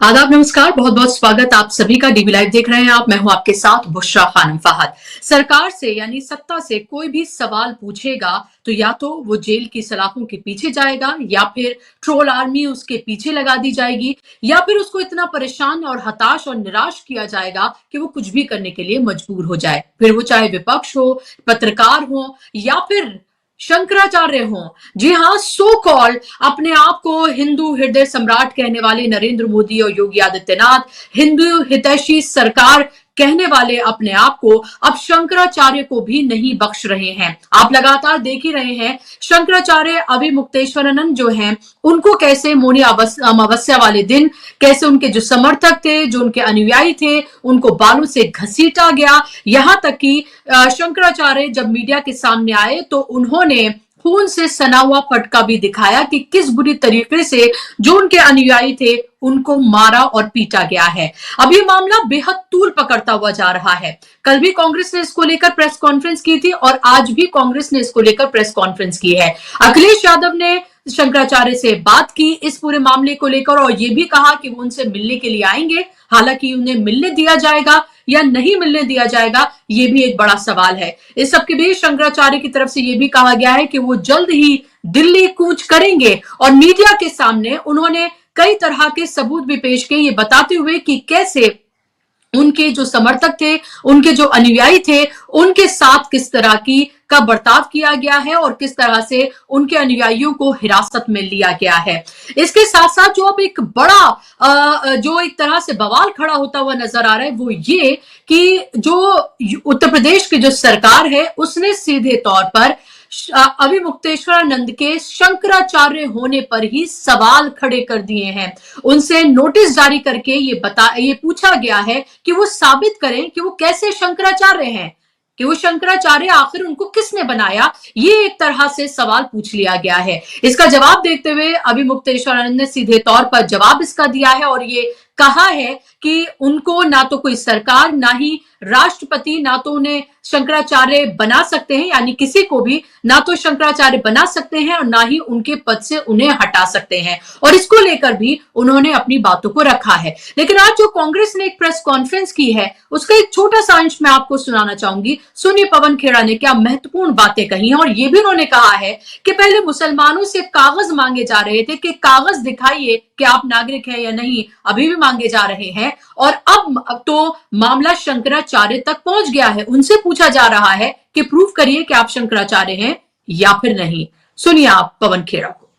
आदाब, नमस्कार, बहुत बहुत स्वागत आप सभी का। डीबी लाइव देख रहे हैं आप। मैं हूं आपके साथ बुशरा खानम फहद। सरकार से यानी सत्ता से कोई भी सवाल पूछेगा तो या तो वो जेल की सलाखों के पीछे जाएगा या फिर ट्रोल आर्मी उसके पीछे लगा दी जाएगी या फिर उसको इतना परेशान और हताश और निराश किया जाएगा कि वो कुछ भी करने के लिए मजबूर हो जाए। फिर वो चाहे विपक्ष हो, पत्रकार हो या फिर शंकराचार्य हों। जी हाँ, सो कॉल्ड अपने आप को हिंदू हृदय सम्राट कहने वाले नरेंद्र मोदी और योगी आदित्यनाथ, हिंदू हितैषी सरकार कहने वाले अपने आप को अब शंकराचार्य को भी नहीं बख्श रहे हैं। आप लगातार देख ही रहे हैं शंकराचार्य अभिमुक्तेश्वरानंद जो हैं उनको कैसे मौनी अमावस्या वाले दिन कैसे उनके जो समर्थक थे, जो उनके अनुयायी थे, उनको बालों से घसीटा गया। यहां तक कि शंकराचार्य जब मीडिया के सामने आए तो उन्होंने खून से सना हुआ फटका भी दिखाया कि किस बुरी तरीके से जो उनके अनुयायी थे उनको मारा और पीटा गया है। अब ये मामला बेहद तूल पकड़ता हुआ जा रहा है। कल भी कांग्रेस ने इसको लेकर प्रेस कॉन्फ्रेंस की थी और आज भी कांग्रेस ने इसको लेकर प्रेस कॉन्फ्रेंस की है। अखिलेश यादव ने शंकराचार्य से बात की इस पूरे मामले को लेकर और ये भी कहा कि वो उनसे मिलने के लिए आएंगे। हालांकि उन्हें मिलने दिया जाएगा या नहीं मिलने दिया जाएगा, ये भी एक बड़ा सवाल है। इस सबके बीच शंकराचार्य की तरफ से ये भी कहा गया है कि वो जल्द ही दिल्ली कूच करेंगे और मीडिया के सामने उन्होंने कई तरह के सबूत भी पेश किए, ये बताते हुए कि कैसे उनके जो समर्थक थे, उनके जो अनुयायी थे, उनके साथ किस तरह की का बर्ताव किया गया है और किस तरह से उनके अनुयायियों को हिरासत में लिया गया है। इसके साथ साथ जो अब एक बड़ा जो एक तरह से बवाल खड़ा होता हुआ नजर आ रहा है वो ये कि जो उत्तर प्रदेश की जो सरकार है उसने सीधे तौर पर अभिमुक्तेश्वरानंद के शंकराचार्य होने पर ही सवाल खड़े कर दिए हैं। उनसे नोटिस जारी करके ये पूछा गया है कि वो साबित करें कि वो कैसे शंकराचार्य हैं, कि वो शंकराचार्य आखिर उनको किसने बनाया। ये एक तरह से सवाल पूछ लिया गया है। इसका जवाब देते हुए अभिमुक्तेश्वरानंद ने सीधे तौर पर जवाब इसका दिया है और ये कहा है कि उनको ना तो कोई सरकार, ना ही राष्ट्रपति, ना तो उन्हें शंकराचार्य बना सकते हैं, यानी किसी को भी ना तो शंकराचार्य बना सकते हैं और ना ही उनके पद से उन्हें हटा सकते हैं। और इसको लेकर भी उन्होंने अपनी बातों को रखा है। लेकिन आज जो कांग्रेस ने एक प्रेस कॉन्फ्रेंस की है उसका एक छोटा सा अंश मैं आपको सुनाना चाहूंगी। सुनिए पवन खेड़ा ने क्या महत्वपूर्ण बातें कही हैं। और ये भी उन्होंने कहा है कि पहले मुसलमानों से कागज मांगे जा रहे थे कि कागज दिखाइए कि आप नागरिक हैं या नहीं, अभी भी मांगे जा रहे हैं। और अब तो मामला शंकराचार्य तक पहुंच गया है। उनसे पूछा जा रहा है कि प्रूफ करिए कि आप शंकराचार्य हैं या फिर नहीं। सुनिए आप पवन खेड़ा को।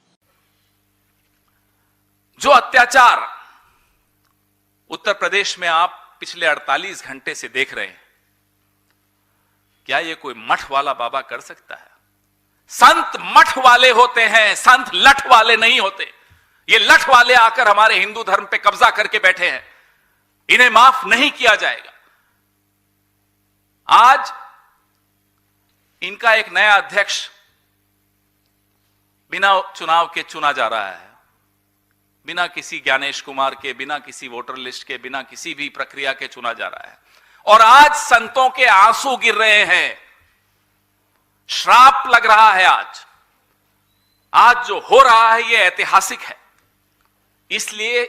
जो अत्याचार उत्तर प्रदेश में आप पिछले 48 घंटे से देख रहे हैं, क्या ये कोई मठ वाला बाबा कर सकता है? संत मठ वाले होते हैं, संत लठ वाले नहीं होते। ये लठ वाले आकर हमारे हिंदू धर्म पे कब्जा करके बैठे हैं, इन्हें माफ नहीं किया जाएगा। आज इनका एक नया अध्यक्ष बिना चुनाव के चुना जा रहा है, बिना किसी ज्ञानेश कुमार के, बिना किसी वोटर लिस्ट के, बिना किसी भी प्रक्रिया के चुना जा रहा है। और आज संतों के आंसू गिर रहे हैं, श्राप लग रहा है। आज जो हो रहा है यह ऐतिहासिक है। इसलिए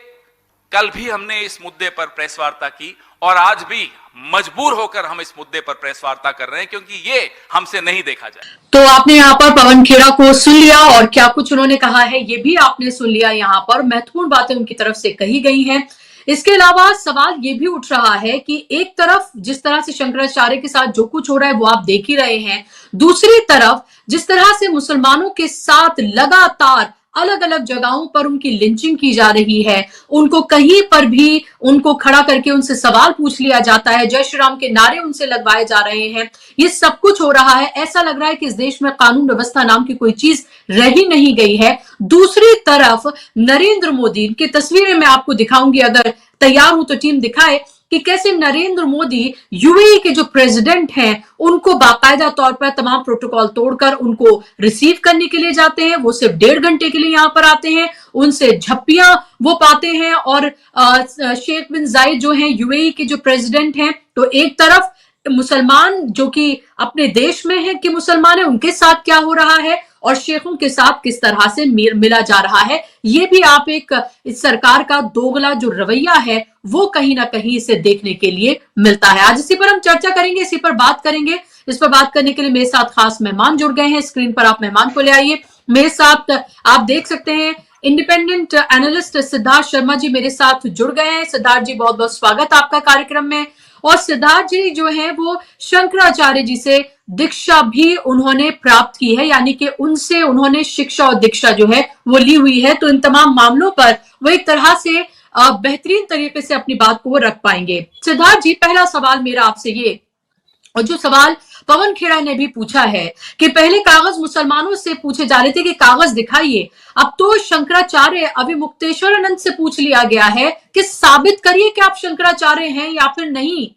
कल भी हमने इस मुद्दे पर प्रेस वार्ता की और आज भी मजबूर होकर हम इस मुद्दे पर प्रेस वार्ता कर रहे हैं, क्योंकि ये हमसे नहीं देखा जाए। तो आपने यहाँ पर पवन खेड़ा को सुन लिया और क्या कुछ उन्होंने कहा है ये भी आपने सुन लिया। यहाँ पर महत्वपूर्ण बातें उनकी तरफ से कही गई हैं। इसके अलावा सवाल ये भी उठ रहा है कि एक तरफ जिस तरह से शंकराचार्य के साथ जो कुछ हो रहा है वो आप देख ही रहे हैं, दूसरी तरफ जिस तरह से मुसलमानों के साथ लगातार अलग अलग जगहों पर उनकी लिंचिंग की जा रही है, उनको कहीं पर भी उनको खड़ा करके उनसे सवाल पूछ लिया जाता है, जय श्री राम के नारे उनसे लगवाए जा रहे हैं, ये सब कुछ हो रहा है। ऐसा लग रहा है कि इस देश में कानून व्यवस्था नाम की कोई चीज रह ही नहीं गई है। दूसरी तरफ नरेंद्र मोदी की तस्वीरें मैं आपको दिखाऊंगी, अगर तैयार हूं तो टीम दिखाए कि कैसे नरेंद्र मोदी यूएई के जो प्रेसिडेंट हैं उनको बाकायदा तौर पर तमाम प्रोटोकॉल तोड़कर उनको रिसीव करने के लिए जाते हैं। वो सिर्फ 1.5 घंटे के लिए यहां पर आते हैं, उनसे झप्पियां वो पाते हैं। और शेख बिन जायद जो हैं यूएई के जो प्रेसिडेंट हैं, तो एक तरफ मुसलमान जो कि अपने देश में है कि मुसलमान है, उनके साथ क्या हो रहा है, और शेखों के साथ किस तरह से मिला जा रहा है। ये भी आप एक इस सरकार का दोगला जो रवैया है वो कहीं ना कहीं इसे देखने के लिए मिलता है। आज इसी पर हम चर्चा करेंगे, इसी पर बात करेंगे। इस पर बात करने के लिए मेरे साथ खास मेहमान जुड़ गए हैं। स्क्रीन पर आप मेहमान को ले आइए। मेरे साथ आप देख सकते हैं इंडिपेंडेंट एनालिस्ट सिद्धार्थ शर्मा जी मेरे साथ जुड़ गए हैं। सिद्धार्थ जी, बहुत बहुत स्वागत आपका कार्यक्रम में। और सिद्धार्थ जी जो है वो शंकराचार्य जी से दीक्षा भी उन्होंने प्राप्त की है, यानी कि उनसे उन्होंने शिक्षा और दीक्षा जो है वो ली हुई है। तो इन तमाम मामलों पर वो एक तरह से बेहतरीन तरीके से अपनी बात को रख पाएंगे। सिद्धार्थ जी, पहला सवाल मेरा आपसे ये, और जो सवाल पवन खेड़ा ने भी पूछा है कि पहले कागज मुसलमानों से पूछे जा रहे थे कि कागज दिखाइए, अब तो शंकराचार्य अविमुक्तेश्वरानंद से पूछ लिया गया है कि साबित करिए कि आप शंकराचार्य हैं या फिर नहीं।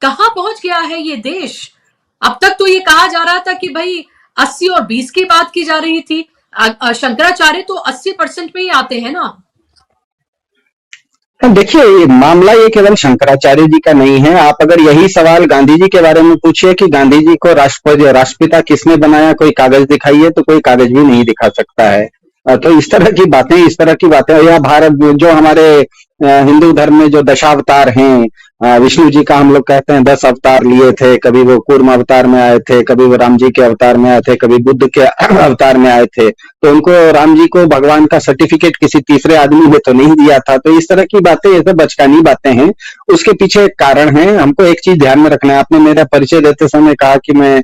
कहां पहुंच गया है ये देश? अब तक तो ये कहा जा रहा था कि भाई 80 और 20 की बात की जा रही थी। शंकराचार्य तो 80% में ही आते हैं ना। देखिए, ये मामला ये केवल शंकराचार्य जी का नहीं है। आप अगर यही सवाल गांधी जी के बारे में पूछिए कि गांधी जी को राष्ट्रपिता किसने बनाया, कोई कागज दिखाइए, तो कोई कागज भी नहीं दिखा सकता है। तो इस तरह की बातें या भारत जो हमारे हिंदू धर्म में जो दशावतार हैं, विष्णु जी का हम लोग कहते हैं 10 अवतार लिए थे। कभी वो कूर्म अवतार में आए थे, कभी वो राम जी के अवतार में आए थे, कभी बुद्ध के अवतार में आए थे। तो उनको, राम जी को भगवान का सर्टिफिकेट किसी तीसरे आदमी ने तो नहीं दिया था। तो इस तरह की बातें, ये सब बचकानी बातें हैं। उसके पीछे एक कारण है। हमको एक चीज ध्यान में रखना है। आपने मेरा परिचय देते समय कहा कि मैं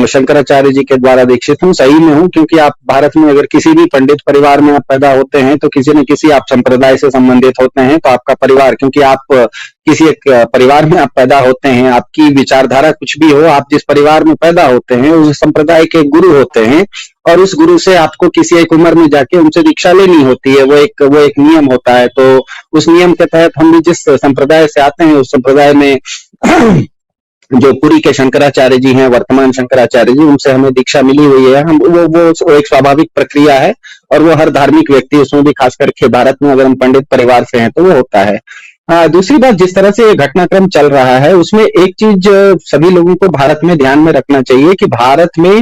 शंकराचार्य जी के द्वारा दीक्षित हूँ। सही में हूँ, क्योंकि आप भारत में अगर किसी भी पंडित परिवार में आप पैदा होते हैं तो किसी न किसी आप संप्रदाय से संबंधित होते हैं। तो आपका परिवार, क्योंकि आप किसी एक परिवार में आप पैदा होते हैं, आपकी विचारधारा कुछ भी हो, आप जिस परिवार में पैदा होते हैं उस संप्रदाय के गुरु होते हैं, और उस गुरु से आपको किसी एक उम्र में जाके उनसे दीक्षा लेनी होती है। वो एक नियम होता है। तो उस नियम के तहत हम भी जिस संप्रदाय से आते हैं उस संप्रदाय में जो पुरी के शंकराचार्य जी हैं, वर्तमान शंकराचार्य जी, उनसे हमें दीक्षा मिली हुई है। हम वो एक स्वाभाविक प्रक्रिया है, और वो हर धार्मिक व्यक्ति, उसमें भी खास करके भारत में अगर हम पंडित परिवार से हैं तो वो होता है। दूसरी बात, जिस तरह से ये घटनाक्रम चल रहा है उसमें एक चीज सभी लोगों को भारत में ध्यान में रखना चाहिए कि भारत में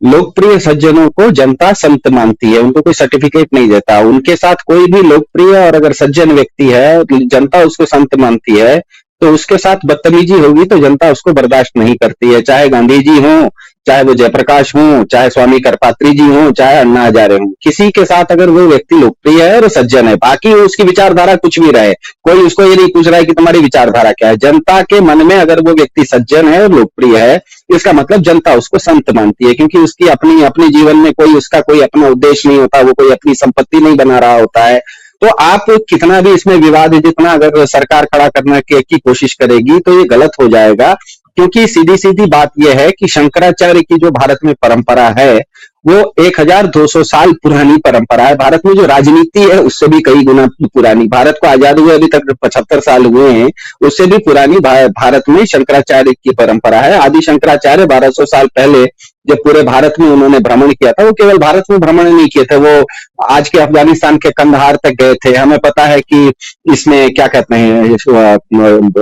लोकप्रिय सज्जनों को जनता संत मानती है, उनको कोई सर्टिफिकेट नहीं देता। उनके साथ कोई भी लोकप्रिय और अगर सज्जन व्यक्ति है, जनता उसको संत मानती है, तो उसके साथ बदतमीजी होगी तो जनता उसको बर्दाश्त नहीं करती है। चाहे गांधी जी हों, चाहे वो जयप्रकाश हों, चाहे स्वामी करपात्री जी हों, चाहे अन्ना हजारे हों, किसी के साथ अगर वो व्यक्ति लोकप्रिय है और सज्जन है, बाकी उसकी विचारधारा कुछ भी रहे, कोई उसको ये नहीं पूछ रहा है कि तुम्हारी विचारधारा क्या है। जनता के मन में अगर वो व्यक्ति सज्जन है और लोकप्रिय है, इसका मतलब जनता उसको संत मानती है, क्योंकि उसकी अपने जीवन में उसका कोई अपना उद्देश्य नहीं होता, वो कोई अपनी संपत्ति नहीं बना रहा होता है। तो आप कितना भी इसमें विवाद, जितना अगर सरकार खड़ा करने की कोशिश करेगी तो ये गलत हो जाएगा, क्योंकि सीधी सीधी बात यह है कि शंकराचार्य की जो भारत में परंपरा है वो 1200 साल पुरानी परंपरा है। भारत में जो राजनीति है उससे भी कई गुना पुरानी। भारत को आजाद हुए अभी तक 75 साल हुए हैं, उससे भी पुरानी भारत में शंकराचार्य की परंपरा है। आदि शंकराचार्य 1200 साल पहले जब पूरे भारत में उन्होंने भ्रमण किया था, वो केवल भारत में भ्रमण नहीं किए थे, वो आज के अफगानिस्तान के कंदहार तक गए थे। हमें पता है कि इसमें क्या कहते हैं,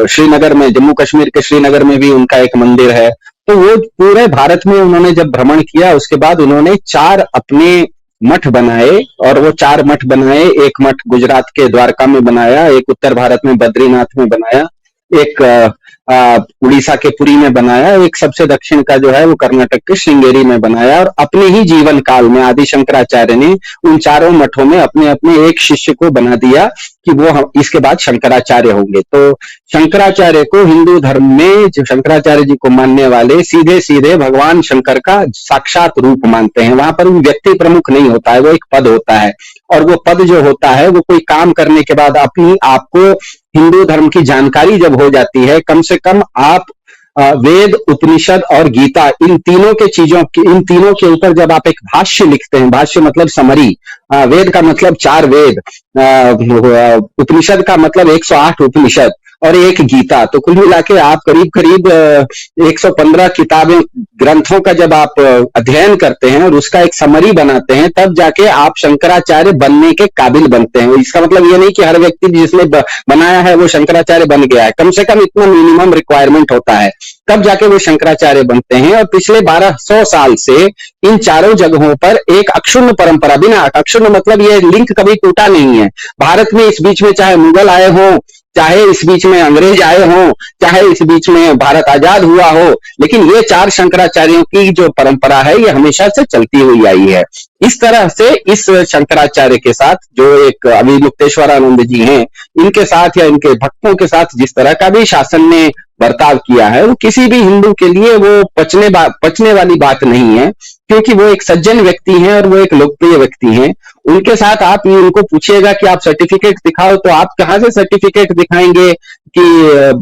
श्रीनगर में, जम्मू कश्मीर के श्रीनगर में भी उनका एक मंदिर है। तो वो पूरे भारत में उन्होंने जब भ्रमण किया, उसके बाद उन्होंने 4 अपने मठ बनाए, और वो 4 मठ बनाए। एक मठ गुजरात के द्वारका में बनाया, एक उत्तर भारत में बद्रीनाथ में बनाया, एक उड़ीसा के पुरी में बनाया, एक सबसे दक्षिण का जो है वो कर्नाटक के श्रृंगेरी में बनाया। और अपने ही जीवन काल में आदि शंकराचार्य ने उन 4 मठों में अपने अपने एक शिष्य को बना दिया कि वो इसके बाद शंकराचार्य होंगे। तो शंकराचार्य को हिंदू धर्म में, जो शंकराचार्य जी को मानने वाले सीधे सीधे भगवान शंकर का साक्षात रूप मानते हैं। वहां पर वो व्यक्ति प्रमुख नहीं होता है, वो एक पद होता है, और वो पद जो होता है वो कोई काम करने के बाद अपनी आपको हिंदू धर्म की जानकारी जब हो जाती है, कम से कम आप वेद, उपनिषद और गीता, इन तीनों के ऊपर जब आप एक भाष्य लिखते हैं, भाष्य मतलब समरी, वेद का मतलब 4 वेद, उपनिषद का मतलब 108 उपनिषद और एक गीता, तो कुल मिला के आप करीब करीब 115 किताबें, ग्रंथों का जब आप अध्ययन करते हैं और उसका एक समरी बनाते हैं, तब जाके आप शंकराचार्य बनने के काबिल बनते हैं। इसका मतलब ये नहीं कि हर व्यक्ति जिसने बनाया है वो शंकराचार्य बन गया है, कम से कम इतना मिनिमम रिक्वायरमेंट होता है। तब जाके वो शंकराचार्य बनते हैं। और पिछले 1200 साल से इन चारों जगहों पर एक अक्षुण्ण परंपरा, बिना अक्षुण्ण मतलब ये लिंक कभी टूटा नहीं है। भारत में इस बीच में चाहे मुगल आए हों, चाहे इस बीच में अंग्रेज आए हों, चाहे इस बीच में भारत आजाद हुआ हो, लेकिन ये चार शंकराचार्यों की जो परंपरा है ये हमेशा से चलती हुई आई है। इस तरह से इस शंकराचार्य के साथ जो एक अभी मुक्तेश्वरानंद जी हैं, इनके साथ या इनके भक्तों के साथ जिस तरह का भी शासन ने बर्ताव किया है, वो किसी भी हिंदू के लिए वो पचने वाली बात नहीं है, क्योंकि वो एक सज्जन व्यक्ति हैं और वो एक लोकप्रिय व्यक्ति हैं। उनके साथ आप उनको पूछिएगा कि आप सर्टिफिकेट दिखाओ, तो आप कहां से सर्टिफिकेट दिखाएंगे कि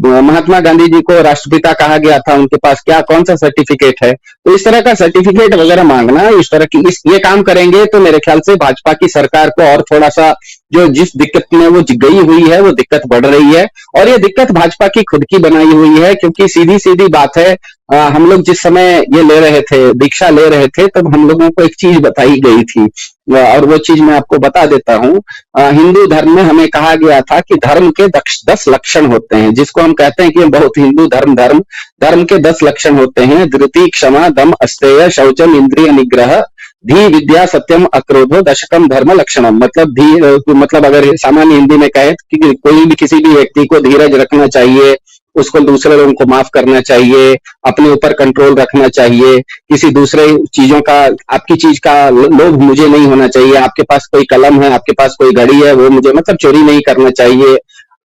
महात्मा गांधी जी को राष्ट्रपिता कहा गया था, उनके पास क्या कौन सा सर्टिफिकेट है? तो इस तरह का सर्टिफिकेट वगैरह मांगना, इस तरह की ये काम करेंगे तो मेरे ख्याल से भाजपा की सरकार को और थोड़ा सा जो जिस दिक्कत में वो गई हुई है वो दिक्कत बढ़ रही है। और ये दिक्कत भाजपा की खुद की बनाई हुई है, क्योंकि सीधी सीधी बात है, हम लोग जिस समय ये ले रहे थे, दीक्षा ले रहे थे, तब हम लोगों को एक चीज बताई गई थी और वो चीज मैं आपको बता देता हूँ। हिंदू धर्म में हमें कहा गया था कि धर्म के 10 लक्षण होते हैं, जिसको हम कहते हैं कि बहुत हिंदू धर्म के 10 लक्षण होते हैं। धृति, क्षमा, दम, अस्तेय, शौचम, इंद्रिय निग्रह, धी, विद्या, सत्यम, अक्रोधो, दशकम, धर्म लक्षणम। मतलब अगर सामान्य हिंदी में कहे कि कोई भी किसी भी व्यक्ति को धीरज रखना चाहिए, उसको दूसरे लोगों को माफ करना चाहिए, अपने ऊपर कंट्रोल रखना चाहिए, किसी दूसरे चीजों का, आपकी चीज का लोभ मुझे नहीं होना चाहिए, आपके पास कोई कलम है, आपके पास कोई घड़ी है, वो मुझे मतलब चोरी नहीं करना चाहिए,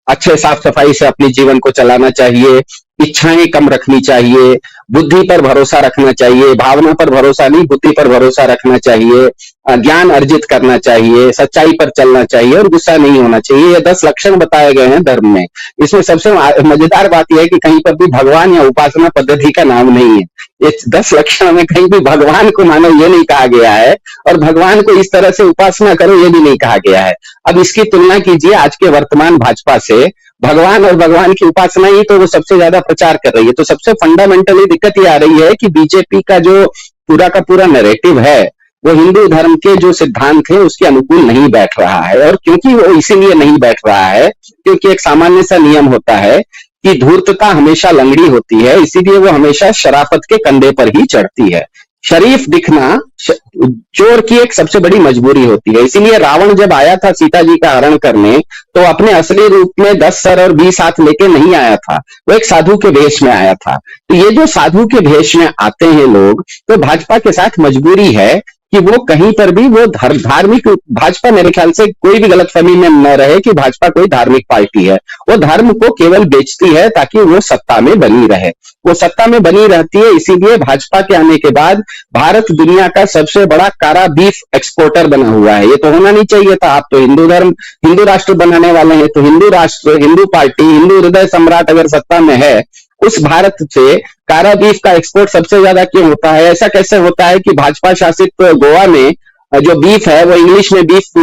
अच्छे साफ सफाई से अपने जीवन को चलाना चाहिए, इच्छाएं कम रखनी चाहिए, बुद्धि पर भरोसा रखना चाहिए, भावना पर भरोसा नहीं बुद्धि पर भरोसा रखना चाहिए, ज्ञान अर्जित करना चाहिए, सच्चाई पर चलना चाहिए और गुस्सा नहीं होना चाहिए। ये 10 लक्षण बताए गए हैं धर्म में। इसमें सबसे मजेदार बात यह है कि कहीं पर भी भगवान या उपासना पद्धति का नाम नहीं है। ये 10 लक्षण में कहीं भी भगवान को मानो ये नहीं कहा गया है और भगवान को इस तरह से उपासना करो ये भी नहीं कहा गया है। अब इसकी तुलना कीजिए आज के वर्तमान भाजपा से। भगवान और भगवान की उपासना ही तो वो सबसे ज्यादा प्रचार कर रही है। तो सबसे फंडामेंटली दिक्कत ये आ रही है कि बीजेपी का जो पूरा का पूरा नैरेटिव है वो हिंदू धर्म के जो सिद्धांत है उसके अनुकूल नहीं बैठ रहा है। और क्योंकि वो इसीलिए नहीं बैठ रहा है क्योंकि एक सामान्य सा नियम होता है कि धूर्तता हमेशा लंगड़ी होती है, इसीलिए वो हमेशा शराफत के कंधे पर ही चढ़ती है। शरीफ दिखना चोर की एक सबसे बड़ी मजबूरी होती है। इसीलिए रावण जब आया था सीता जी का हरण करने तो अपने असली रूप में 10 सर और 20 हाथ लेके नहीं आया था, वो एक साधु के भेष में आया था। तो ये जो साधु के भेष में आते हैं लोग, तो भाजपा के साथ मजबूरी है कि वो कहीं पर भी वो धार्मिक, भाजपा मेरे ख्याल से कोई भी गलतफहमी में न रहे कि भाजपा कोई धार्मिक पार्टी है। वो धर्म को केवल बेचती है ताकि वो सत्ता में बनी रहे। वो सत्ता में बनी रहती है, इसीलिए भाजपा के आने के बाद भारत दुनिया का सबसे बड़ा कारा बीफ एक्सपोर्टर बना हुआ है। ये तो होना नहीं चाहिए था। आप तो हिंदू राष्ट्र बनाने वाले हैं, तो हिंदू राष्ट्र, हिंदू पार्टी, हिंदू हृदय सम्राट अगर सत्ता में है, उस भारत से कारा बीफ का एक्सपोर्ट सबसे ज्यादा क्यों होता है? ऐसा कैसे होता है कि भाजपा शासित गोवा में जो बीफ है वो इंग्लिश में बीफ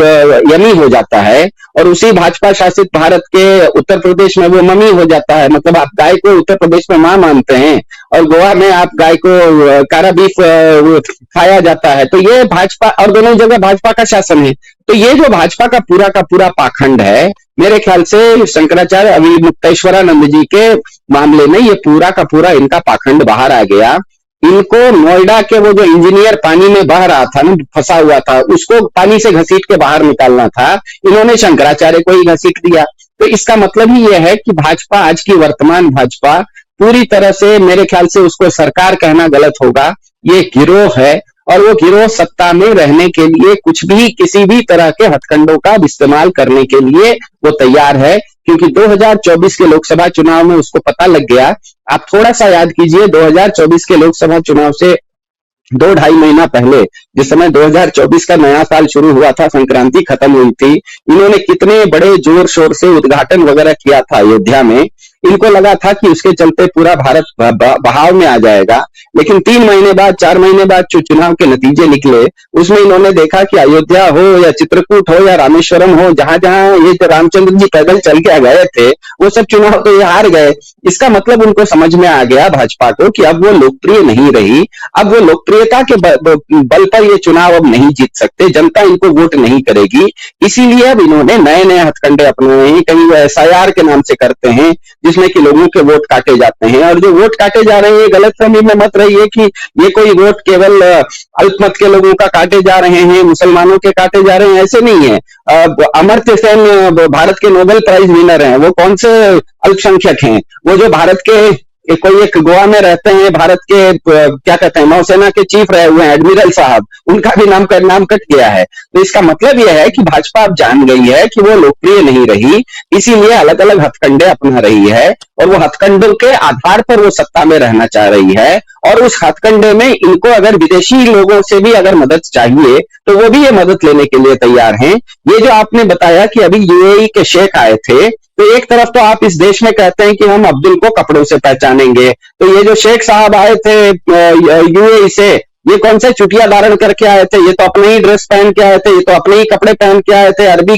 यमी हो जाता है और उसी भाजपा शासित भारत के उत्तर प्रदेश में वो मम्मी हो जाता है। मतलब आप गाय को उत्तर प्रदेश में मां मानते हैं और गोवा में आप गाय को कारा बीफ खाया जाता है। तो ये भाजपा, और दोनों जगह भाजपा का शासन है। तो ये जो भाजपा का पूरा पाखंड है, मेरे ख्याल से शंकराचार्य अभी मुक्तेश्वरानंद जी के मामले में ये पूरा का पूरा इनका पाखंड बाहर आ गया। इनको नोएडा के वो जो इंजीनियर पानी में बह रहा था ना, फंसा हुआ था, उसको पानी से घसीट के बाहर निकालना था, इन्होंने शंकराचार्य को ही घसीट दिया। तो इसका मतलब ही यह है कि भाजपा, आज की वर्तमान भाजपा पूरी तरह से, मेरे ख्याल से उसको सरकार कहना गलत होगा, ये गिरोह है और वो गिरोह सत्ता में रहने के लिए कुछ भी, किसी भी तरह के हथकंडों का इस्तेमाल करने के लिए वो तैयार है। क्योंकि 2024 के लोकसभा चुनाव में उसको पता लग गया। आप थोड़ा सा याद कीजिए, 2024 के लोकसभा चुनाव से 2-2.5 महीना पहले, जिस समय 2024 का नया साल शुरू हुआ था, संक्रांति खत्म हुई थी, इन्होंने कितने बड़े जोर शोर से उद्घाटन वगैरह किया था अयोध्या में। इनको लगा था कि उसके चलते पूरा भारत बहाव में आ जाएगा, लेकिन 3 महीने बाद, 4 महीने बाद जो चुनाव के नतीजे निकले, उसमें इन्होंने देखा कि अयोध्या हो या चित्रकूट हो या रामेश्वरम हो, जहां जहां ये जो रामचंद्र जी पैदल चल के गए थे, वो सब चुनाव तो ये हार गए। इसका मतलब उनको समझ में आ गया भाजपा को कि अब वो लोकप्रिय नहीं रही, अब वो लोकप्रियता के बल पर ये चुनाव अब नहीं जीत सकते, जनता इनको वोट नहीं करेगी। इसीलिए अब इन्होंने नए नए हथकंडे अपनाए हैं। कहीं वो SIR के नाम से करते हैं, जिसमें कि लोगों के वोट काटे जाते हैं, और जो वोट काटे जा रहे हैं ये गलतफहमी में मत रहिए कि ये कोई वोट केवल अल्पमत के लोगों का काटे जा रहे हैं, मुसलमानों के काटे जा रहे हैं, ऐसे नहीं है। अमर्त्य सेन भारत के नोबेल प्राइज विनर हैं, वो कौन से अल्पसंख्यक हैं? वो जो भारत के कोई एक गोवा में रहते हैं, भारत के क्या कहते हैं, नौसेना के चीफ रहे हुए हैं, एडमिरल साहब, उनका भी नाम कट गया है। तो इसका मतलब यह है कि भाजपा अब जान गई है कि वो लोकप्रिय नहीं रही, इसीलिए अलग अलग हथकंडे अपना रही है, और वो हथकंडों के आधार पर वो सत्ता में रहना चाह रही है। और उस हथकंडे में इनको अगर विदेशी लोगों से भी अगर मदद चाहिए तो वो भी ये मदद लेने के लिए तैयार हैं। ये जो आपने बताया कि अभी यूएई के शेख आए थे, तो एक तरफ तो आप इस देश में कहते हैं कि हम अब्दुल को कपड़ों से पहचानेंगे, तो ये जो शेख साहब आए थे यूएई से, ये कौन से चुटिया धारण करके आए थे? ये तो अपने ही ड्रेस पहन के आए थे, ये तो अपने ही कपड़े पहन के आए थे, अरबी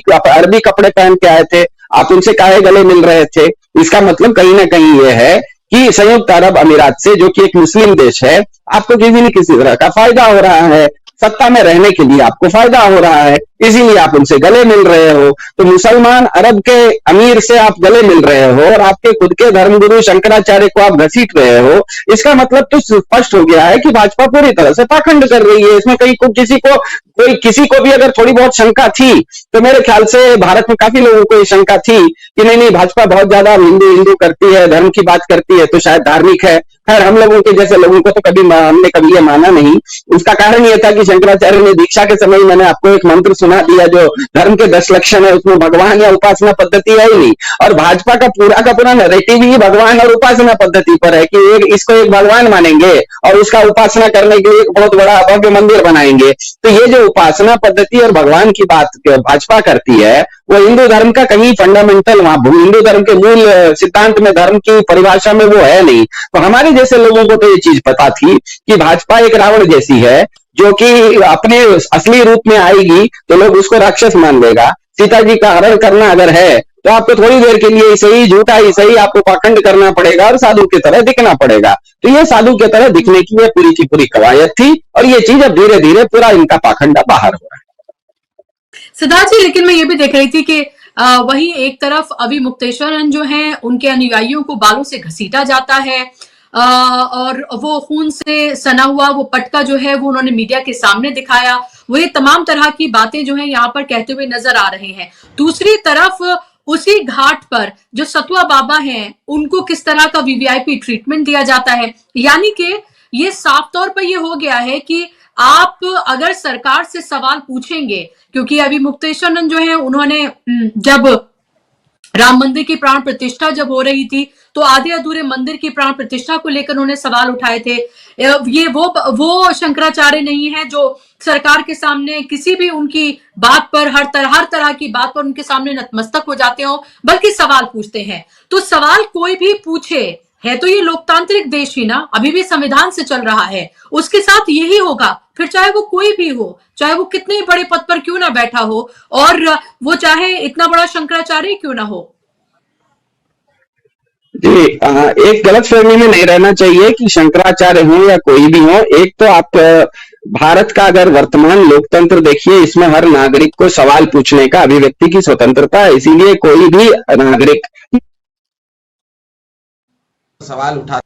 कपड़े पहन के आए थे। आप उनसे काहे गले मिल रहे थे? इसका मतलब कहीं ना कहीं ये है कि संयुक्त अरब अमीरात से, जो कि एक मुस्लिम देश है, आपको किसी न किसी तरह का फायदा हो रहा है, सत्ता में रहने के लिए आपको फायदा हो रहा है, इसीलिए आप उनसे गले मिल रहे हो। तो मुसलमान अरब के अमीर से आप गले मिल रहे हो और आपके खुद के धर्मगुरु शंकराचार्य को आप घसीट रहे हो। इसका मतलब तो स्पष्ट हो गया है कि भाजपा पूरी तरह से पाखंड कर रही है। इसमें कहीं किसी को भी अगर थोड़ी बहुत शंका थी, तो मेरे ख्याल से भारत में काफी लोगों को ये शंका थी कि नहीं भाजपा बहुत ज्यादा हिंदू करती है, धर्म की बात करती है, तो शायद धार्मिक है। खैर, हम लोगों के जैसे लोगों को तो हमने कभी ये माना नहीं। उसका कारण यह था कि शंकराचार्य ने दीक्षा के समय, मैंने आपको एक मंत्र सुना दिया, जो धर्म के 10 लक्षण है, उसमें भगवान या उपासना पद्धति है ही नहीं। और भाजपा का पूरा नैरेटिव ही भगवान और उपासना पद्धति पर है कि इसको एक भगवान मानेंगे और उसका उपासना करने के लिए एक बहुत बड़ा भव्य मंदिर बनाएंगे। तो ये जो उपासना पद्धति और भगवान की बात भाजपा करती है, वो हिंदू धर्म का कहीं फंडामेंटल, वहां हिंदू धर्म के मूल सिद्धांत में, धर्म की परिभाषा में वो है नहीं। तो हमारे जैसे लोगों को तो ये चीज पता थी कि भाजपा एक रावण जैसी है, जो कि अपने असली रूप में आएगी तो लोग उसको राक्षस मान लेगा। सीता जी का हरण करना अगर है तो आपको थोड़ी देर के लिए सही झूठा ही सही आपको पाखंड करना पड़ेगा और साधु की तरह दिखना पड़ेगा। तो ये साधु की तरह दिखने की ये पूरी की पूरी कवायद थी, और ये चीज अब धीरे धीरे पूरा इनका पाखंडा बाहर हो रहा है। सिद्धार्थ जी, लेकिन मैं ये भी देख रही थी कि वहीं एक तरफ अभी मुक्तेश्वरन जो हैं, उनके अनुयायियों को बालों से घसीटा जाता है, और वो खून से सना हुआ वो पटका जो है वो उन्होंने मीडिया के सामने दिखाया। वो ये तमाम तरह की बातें जो है यहाँ पर कहते हुए नजर आ रहे हैं। दूसरी तरफ उसी घाट पर जो सतुआ बाबा हैं, उनको किस तरह का वीवीआईपी ट्रीटमेंट दिया जाता है। यानी कि ये साफ तौर पर ये हो गया है कि आप अगर सरकार से सवाल पूछेंगे, क्योंकि अभी मुक्तेश्वरन जो है, उन्होंने जब राम मंदिर की प्राण प्रतिष्ठा जब हो रही थी, तो आधे अधूरे मंदिर की प्राण प्रतिष्ठा को लेकर उन्होंने सवाल उठाए थे। ये वो शंकराचार्य नहीं है जो सरकार के सामने किसी भी उनकी बात पर, हर तरह की बात पर उनके सामने नतमस्तक हो जाते हो, बल्कि सवाल पूछते हैं। तो सवाल कोई भी पूछे, है तो ये लोकतांत्रिक देश ही ना, अभी भी संविधान से चल रहा है, उसके साथ यही होगा। फिर चाहे वो कोई भी हो, चाहे वो कितने बड़े पद पर क्यों ना बैठा हो, और वो चाहे इतना बड़ा शंकराचार्य क्यों ना हो। जी, एक गलत फहमी में नहीं रहना चाहिए कि शंकराचार्य हो या कोई भी हो। एक तो आप भारत का अगर वर्तमान लोकतंत्र देखिए, इसमें हर नागरिक को सवाल पूछने का, अभिव्यक्ति की स्वतंत्रता है, इसीलिए कोई भी नागरिक सवाल उठा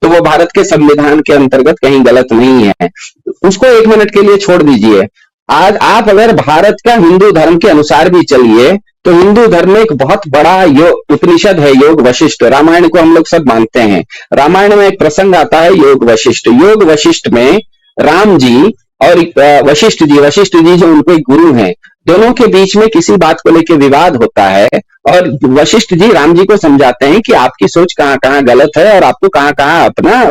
तो वो भारत के संविधान के अंतर्गत कहीं गलत नहीं है। उसको 1 मिनट के लिए छोड़ दीजिए। आज आप अगर भारत का हिंदू धर्म के अनुसार भी चलिए, तो हिंदू धर्म में एक बहुत बड़ा उपनिषद है, योग वशिष्ठ। रामायण को हम लोग सब मानते हैं। रामायण में एक प्रसंग आता है योग वशिष्ठ। योग वशिष्ठ में राम जी और वशिष्ठ जी जो उनके गुरु हैं, दोनों के बीच में किसी बात को लेकर विवाद होता है, और वशिष्ठ जी राम जी को समझाते हैं कि आपकी सोच कहाँ कहाँ गलत है और आपको कहाँ कहाँ अपना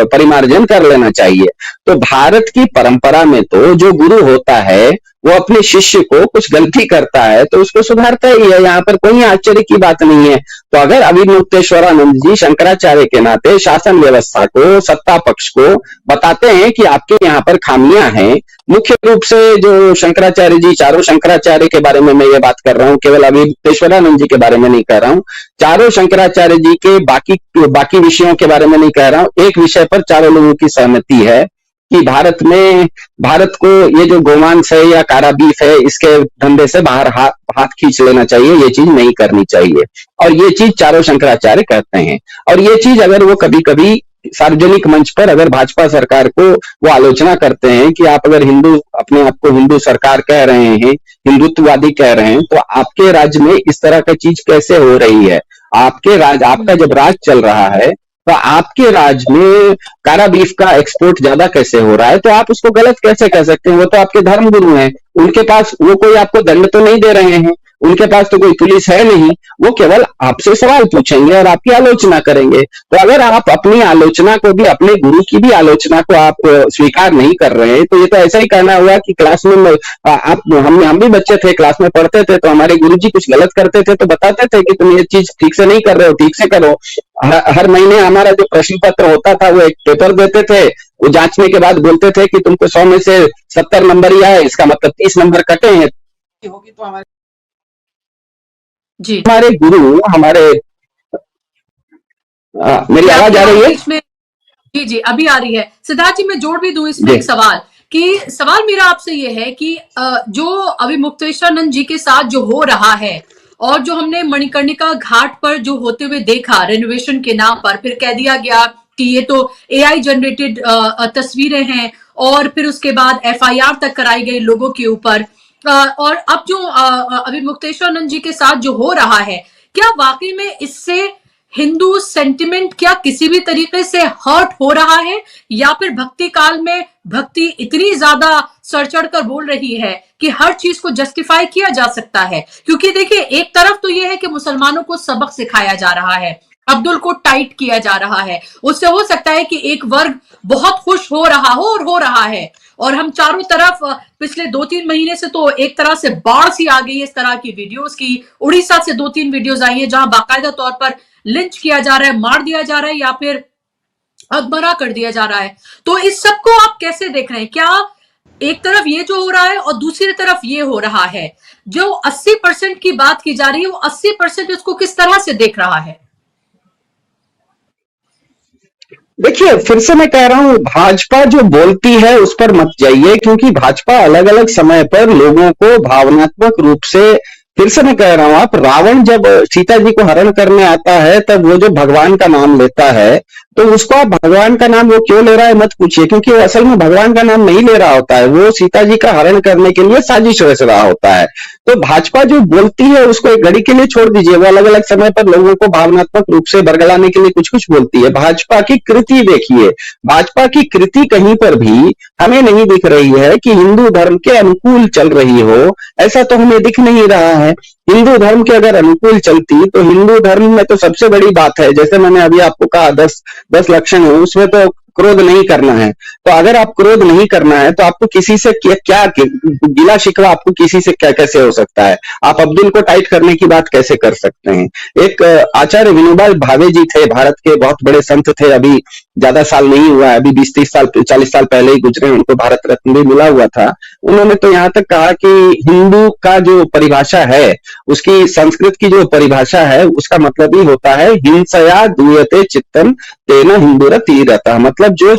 परिमार्जन कर लेना चाहिए। तो भारत की परंपरा में तो जो गुरु होता है वो अपने शिष्य को कुछ गलती करता है तो उसको सुधारता ही है, यहाँ पर कोई आश्चर्य की बात नहीं है। तो अगर अभिमुक्तेश्वरानंद जी शंकराचार्य के नाते शासन व्यवस्था को, सत्ता पक्ष को बताते हैं कि आपके यहाँ पर खामियां हैं, मुख्य रूप से जो शंकराचार्य जी, चारों शंकराचार्य के बारे में मैं ये बात कर रहा हूँ, केवल अभिमुक्तेश्वरानंद जी के बारे में नहीं कह रहा हूँ, चारों शंकराचार्य जी के बाकी विषयों के बारे में नहीं कह रहा हूँ। एक विषय पर चारों लोगों की सहमति है कि भारत को ये जो गोमांस है या कारा बीफ है इसके धंधे से बाहर हाथ खींच लेना चाहिए, ये चीज नहीं करनी चाहिए। और ये चीज चारों शंकराचार्य कहते हैं। और ये चीज अगर वो कभी कभी सार्वजनिक मंच पर अगर भाजपा सरकार को वो आलोचना करते हैं कि आप अगर अपने आप को हिंदू सरकार कह रहे हैं, हिंदुत्ववादी कह रहे हैं, तो आपके राज्य में इस तरह का चीज कैसे हो रही है? आपका जब राज चल रहा है तो आपके राज्य में कारा बीफ का एक्सपोर्ट ज्यादा कैसे हो रहा है? तो आप उसको गलत कैसे कह सकते हैं? वो तो आपके धर्म गुरु हैं, उनके पास वो कोई आपको दंड तो नहीं दे रहे हैं, उनके पास तो कोई पुलिस है नहीं, वो केवल आपसे सवाल पूछेंगे और आपकी आलोचना करेंगे। तो अगर आप अपनी आलोचना को भी, अपने गुरु की भी आलोचना को आप स्वीकार नहीं कर रहे हैं, तो ये तो ऐसा ही कहना हुआ कि क्लास में हम भी बच्चे थे, क्लास में पढ़ते थे, तो हमारे गुरुजी कुछ गलत करते थे तो बताते थे कि तुम ये चीज ठीक से नहीं कर रहे हो, ठीक से करो। हर महीने हमारा जो प्रश्न पत्र होता था वो एक पेपर देते थे, वो जांचने के बाद बोलते थे कि तुमको 100 में से 70 नंबर ही आए, इसका मतलब 30 नंबर कटे हैं। होगी तो हमारे गुरु मेरी आवाज आ रही है? जी जी, अभी आ रही है। सिद्धार्थ जी, मैं जोड़ भी दूं इसमें एक सवाल मेरा आपसे ये है कि जो अभी मुक्तेश्वरानंद जी के साथ जो हो रहा है और जो हमने मणिकर्णिका घाट पर जो होते हुए देखा रेनोवेशन के नाम पर, फिर कह दिया गया कि ये तो एआई जनरेटेड तस्वीरें हैं, और फिर उसके बाद एफआईआर तक कराई गई लोगों के ऊपर, और अब जो अभी मुक्तेश्वरानंद जी के साथ जो हो रहा है, क्या वाकई में इससे हिंदू सेंटिमेंट क्या किसी भी तरीके से हर्ट हो रहा है, या फिर भक्ति काल में भक्ति इतनी ज्यादा सर चढ़ कर बोल रही है कि हर चीज को जस्टिफाई किया जा सकता है? क्योंकि देखिए, एक तरफ तो यह है कि मुसलमानों को सबक सिखाया जा रहा है, अब्दुल को टाइट किया जा रहा है, उससे हो सकता है कि एक वर्ग बहुत खुश हो रहा हो और हो रहा है, और हम चारों तरफ पिछले 2-3 महीने से तो एक तरह से बाढ़ सी आ गई इस तरह की वीडियोस की। उड़ीसा से 2-3 वीडियोस आई है जहां बाकायदा तौर पर लिंच किया जा रहा है, मार दिया जा रहा है, या फिर अधमरा कर दिया जा रहा है। तो इस सब को आप कैसे देख रहे हैं? क्या एक तरफ ये जो हो रहा है और दूसरी तरफ ये हो रहा है, जो 80% की बात की जा रही है, वो 80% इसको किस तरह से देख रहा है? देखिए, फिर से मैं कह रहा हूं, भाजपा जो बोलती है उस पर मत जाइए, क्योंकि भाजपा अलग अलग समय पर लोगों को भावनात्मक रूप से, फिर से मैं कह रहा हूं, आप रावण जब सीता जी को हरण करने आता है तब वो जो भगवान का नाम लेता है, तो उसको आप भगवान का नाम वो क्यों ले रहा है मत पूछिए, क्योंकि वो असल में भगवान का नाम नहीं ले रहा होता है, वो सीता जी का हरण करने के लिए साजिश रच रहा होता है। तो भाजपा जो बोलती है उसको एक घड़ी के लिए छोड़ दीजिए, वो अलग अलग समय पर लोगों को भावनात्मक रूप से बरगलाने के लिए कुछ कुछ बोलती है। भाजपा की कृति देखिए, भाजपा की कृति कहीं पर भी हमें नहीं दिख रही है कि हिंदू धर्म के अनुकूल चल रही हो, ऐसा तो हमें दिख नहीं रहा है। हिंदू धर्म के अगर अनुकूल चलती तो हिंदू धर्म में तो सबसे बड़ी बात है, जैसे मैंने अभी आपको कहा 10 लक्षण है, उसमें तो क्रोध नहीं करना है। तो अगर आप क्रोध नहीं करना है तो आपको किसी से क्या गिला शिकवा आपको किसी से क्या कैसे हो सकता है? आप अब्दुल को टाइट करने की बात कैसे कर सकते हैं? एक आचार्य विनोबा भावे जी थे, भारत के बहुत बड़े संत थे, अभी ज्यादा साल नहीं हुआ है, अभी 20-30 साल 40 साल पहले ही गुजरे, उनको भारत रत्न भी मिला हुआ था। उन्होंने तो यहाँ तक कहा कि हिंदू का जो परिभाषा है, उसकी संस्कृत की जो परिभाषा है, उसका मतलब ही होता है हिंसया दूयते चित्तम तेन हिंदुरतीरतः, मतलब जो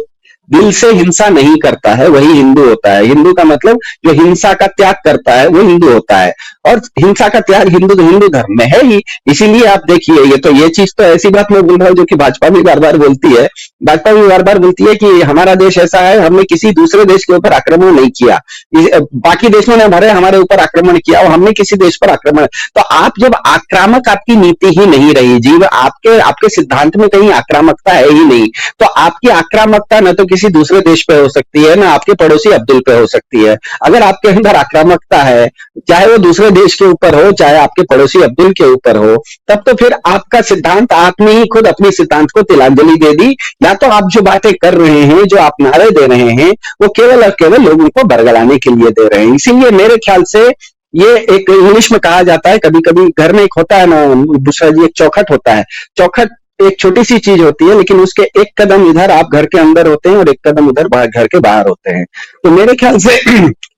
दिल से हिंसा नहीं करता है वही हिंदू होता है। हिंदू का मतलब जो हिंसा का त्याग करता है वो हिंदू होता है, और हिंसा का त्याग हिंदू धर्म में है ही। इसीलिए आप देखिए, ये चीज तो ऐसी बात मैं बोल रहा हूँ जो कि भाजपा भी बार बार बोलती है। भाजपा भी बार बार बोलती है कि हमारा देश ऐसा है, हमने किसी दूसरे देश के ऊपर आक्रमण नहीं किया, बाकी देशों ने हमारे ऊपर आक्रमण किया और हमने किसी देश पर आक्रमण। तो आप जब आक्रामक, आपकी नीति ही नहीं रही, जीव आपके सिद्धांत में कहीं आक्रामकता है ही नहीं, तो आपकी आक्रामकता न तो किसी दूसरे देश पे हो सकती है, ना आपके पड़ोसी अब्दुल पे हो सकती है। अगर आपके अंदर आक्रामकता है, चाहे वो दूसरे देश के ऊपर हो, चाहे आपके पड़ोसी अब्दुल के ऊपर हो, तब तो फिर आपका सिद्धांत, आपने ही खुद अपने सिद्धांत को तिलांजलि दे दी। या तो आप जो बातें कर रहे हैं, जो आप नारे दे रहे हैं, वो केवल और केवल लोगों को बरगलाने के लिए दे रहे हैं। इसीलिए मेरे ख्याल से ये एक इंग्लिश में कहा जाता है, कभी कभी घर में एक होता है ना दूसरा जी, एक चौखट होता है। चौखट एक छोटी सी चीज होती है, लेकिन उसके एक कदम इधर आप घर के अंदर होते हैं और एक कदम उधर घर के बाहर होते हैं। तो मेरे ख्याल से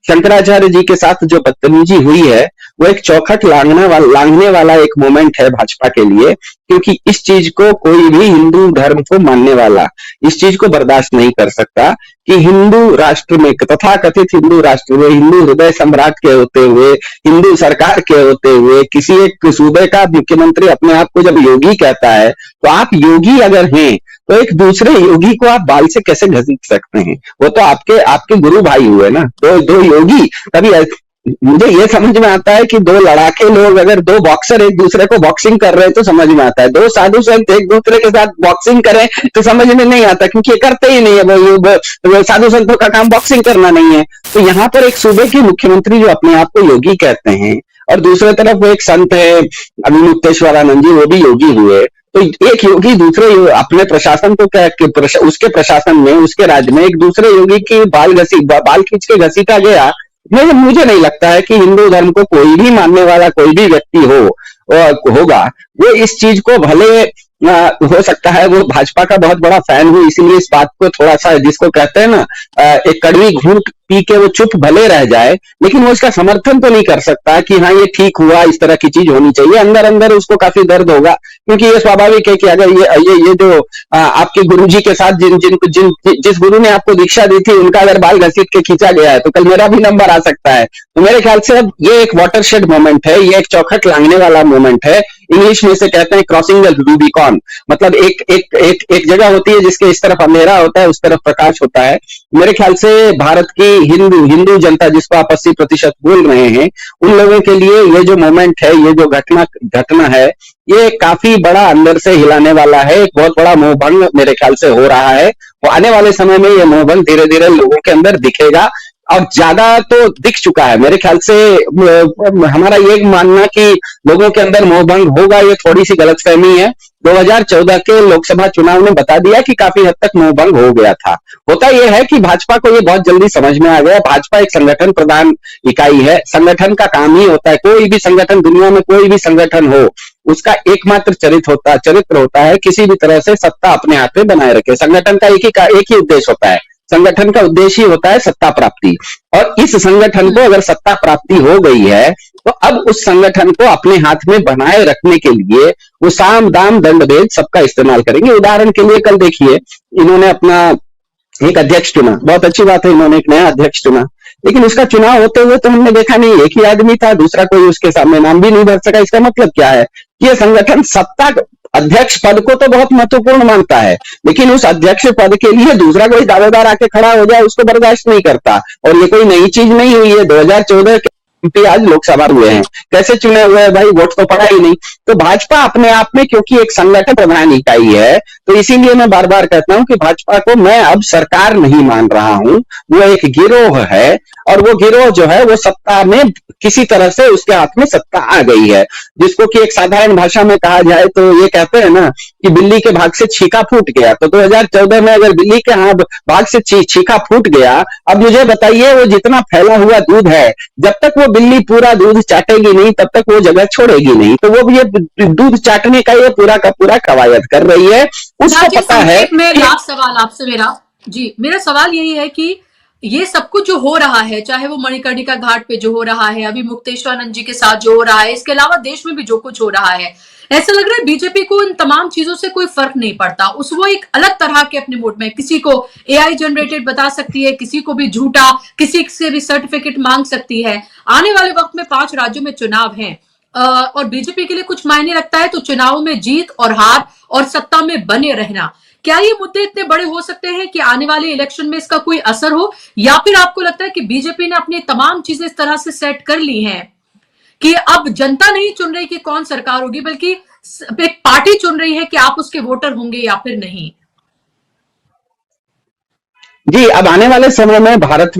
शंकराचार्य जी के साथ जो बदतमीजी हुई है वो एक चौखट लांघने वाला एक मोमेंट है भाजपा के लिए, क्योंकि इस चीज को कोई भी हिंदू धर्म को मानने वाला इस चीज को बर्दाश्त नहीं कर सकता कि हिंदू राष्ट्र में, तथाकथित हिंदू राष्ट्र में, हिंदू हृदय सम्राट के होते हुए, हिंदू सरकार के होते हुए, किसी एक सूबे का मुख्यमंत्री अपने आप को जब योगी कहता है, तो आप योगी अगर हैं तो एक दूसरे योगी को आप बाल से कैसे घसीट सकते हैं? वो तो आपके गुरु भाई हुए ना, दो योगी। तभी मुझे ये समझ में आता है कि दो लड़ाके लोग, अगर दो बॉक्सर एक दूसरे को बॉक्सिंग कर रहे हैं तो समझ में आता है, दो साधु संत एक दूसरे के साथ बॉक्सिंग करें तो समझ में नहीं आता, क्योंकि ये करते ही नहीं है, वो साधु संतों का काम बॉक्सिंग करना नहीं है। तो यहाँ पर एक सूबे के मुख्यमंत्री जो अपने आप को योगी कहते हैं, और दूसरी तरफ वो एक संत है अभी मुक्तेश्वरानंद जी, वो भी योगी हुए। तो एक योगी दूसरे अपने प्रशासन को उसके प्रशासन में, उसके राज्य में एक दूसरे योगी की बाल खींच के घसीटा गया। मुझे नहीं लगता है कि हिंदू धर्म को कोई भी मानने वाला कोई भी व्यक्ति होगा वो इस चीज को भले हो सकता है वो भाजपा का बहुत बड़ा फैन हो, इसीलिए इस बात को थोड़ा सा, जिसको कहते हैं ना एक कड़वी घूंट पी के वो चुप भले रह जाए, लेकिन वो इसका समर्थन तो नहीं कर सकता कि हाँ ये ठीक हुआ, इस तरह की चीज होनी चाहिए। अंदर अंदर उसको काफी दर्द होगा, क्योंकि ये स्वाभाविक है कि अगर ये जो आपके गुरुजी के साथ जिस गुरु ने आपको दीक्षा दी थी, उनका अगर बाल घसीट के खींचा गया है तो कल मेरा भी नंबर आ सकता है। तो मेरे ख्याल से अब ये एक वाटरशेड मोमेंट है, ये एक चौखट लांघने वाला मोमेंट है। इंग्लिश में से कहते हैं क्रॉसिंग द रूबिकॉन, मतलब एक जगह होती है जिसके इस तरफ अंधेरा होता है, उस तरफ प्रकाश होता है। मेरे ख्याल से भारत की हिंदू जनता, जिसको आप 80% बोल रहे हैं, उन लोगों के लिए ये जो मोमेंट है, ये जो घटना है, ये काफी बड़ा अंदर से हिलाने वाला है। एक बहुत बड़ा मोहभंग मेरे ख्याल से हो रहा है। वो आने वाले समय में ये मोहभंग धीरे धीरे लोगों के अंदर दिखेगा, और ज्यादा तो दिख चुका है। मेरे ख्याल से हमारा ये मानना कि लोगों के अंदर मोहभंग होगा, ये थोड़ी सी गलतफहमी है। 2014 के लोकसभा चुनाव ने बता दिया कि काफी हद तक मोहभंग हो गया था। होता यह है कि भाजपा को ये बहुत जल्दी समझ में आ गया, भाजपा एक संगठन प्रधान इकाई है, संगठन का काम ही होता है, कोई भी संगठन, दुनिया में कोई भी संगठन हो, उसका एकमात्र चरित्र होता है किसी भी तरह से सत्ता अपने हाथ में बनाए रखे। संगठन का एक ही उद्देश्य होता है, संगठन का उद्देश्य ही होता है सत्ता प्राप्ति। और इस संगठन को अगर सत्ता प्राप्ति हो गई है तो अब उस संगठन को अपने हाथ में बनाए रखने के लिए वो साम दाम दंड भेद सबका इस्तेमाल करेंगे। उदाहरण के लिए कल देखिए, इन्होंने अपना एक अध्यक्ष चुना, बहुत अच्छी बात है, इन्होंने एक नया अध्यक्ष चुना, लेकिन उसका चुनाव होते हुए तो हमने देखा नहीं, एक ही आदमी था, दूसरा कोई उसके सामने नाम भी नहीं भर सका। इसका मतलब क्या है? ये संगठन सत्ता अध्यक्ष पद को तो बहुत महत्वपूर्ण मानता है, लेकिन उस अध्यक्ष पद के लिए दूसरा कोई दावेदार आके खड़ा हो जाए उसको बर्दाश्त नहीं करता। और ये कोई नई चीज नहीं हुई है, 2014 के एमपी आज लोकसभा हुए हैं, कैसे चुने हुए हैं भाई? वोट तो पड़ा ही नहीं। तो भाजपा अपने आप में, क्योंकि एक संगठन प्रधान इकाई है, तो इसीलिए मैं बार बार कहता हूं कि भाजपा को मैं अब सरकार नहीं मान रहा हूं, वो एक गिरोह है, और वो गिरोह जो है वो सत्ता में किसी तरह से उसके हाथ में सत्ता आ गई है, जिसको कि एक साधारण भाषा में कहा जाए तो ये कहते हैं ना कि बिल्ली के भाग से छीका फूट गया। तो 2014 में अगर बिल्ली के भाग से छीका फूट गया, अब मुझे बताइए वो जितना फैला हुआ दूध है, जब तक वो बिल्ली पूरा दूध चाटेगी नहीं तब तक वो जगह छोड़ेगी नहीं। तो वो ये दूध चाटने का ये पूरा का पूरा कवायद कर रही है, उसको पता है। लास्ट सवाल आपसे मेरा सवाल यही है कि ये सब कुछ जो हो रहा है, चाहे वो मणिकर्णिका घाट पे जो हो रहा है, अभी मुक्तेश्वरानंद जी के साथ जो हो रहा है, इसके अलावा देश में भी जो कुछ हो रहा है, ऐसा लग रहा है बीजेपी को इन तमाम चीजों से कोई फर्क नहीं पड़ता। वो एक अलग तरह के अपने मूड में, किसी को एआई जनरेटेड बता सकती है, किसी को भी झूठा, किसी से भी सर्टिफिकेट मांग सकती है। आने वाले वक्त में 5 राज्यों में चुनाव हैं, और बीजेपी के लिए कुछ मायने रखता है तो चुनाव में जीत और हार और सत्ता में बने रहना। क्या ये मुद्दे इतने बड़े हो सकते हैं कि आने वाले इलेक्शन में इसका कोई असर हो, या फिर आपको लगता है कि बीजेपी ने अपनी तमाम चीजें इस तरह से सेट कर ली हैं कि अब जनता नहीं चुन रही कि कौन सरकार होगी, बल्कि एक पार्टी चुन रही है कि आप उसके वोटर होंगे या फिर नहीं? जी, अब आने वाले समय में भारत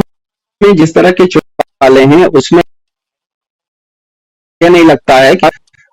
में जिस तरह के चुनाव वाले हैं, उसमें नहीं लगता है कि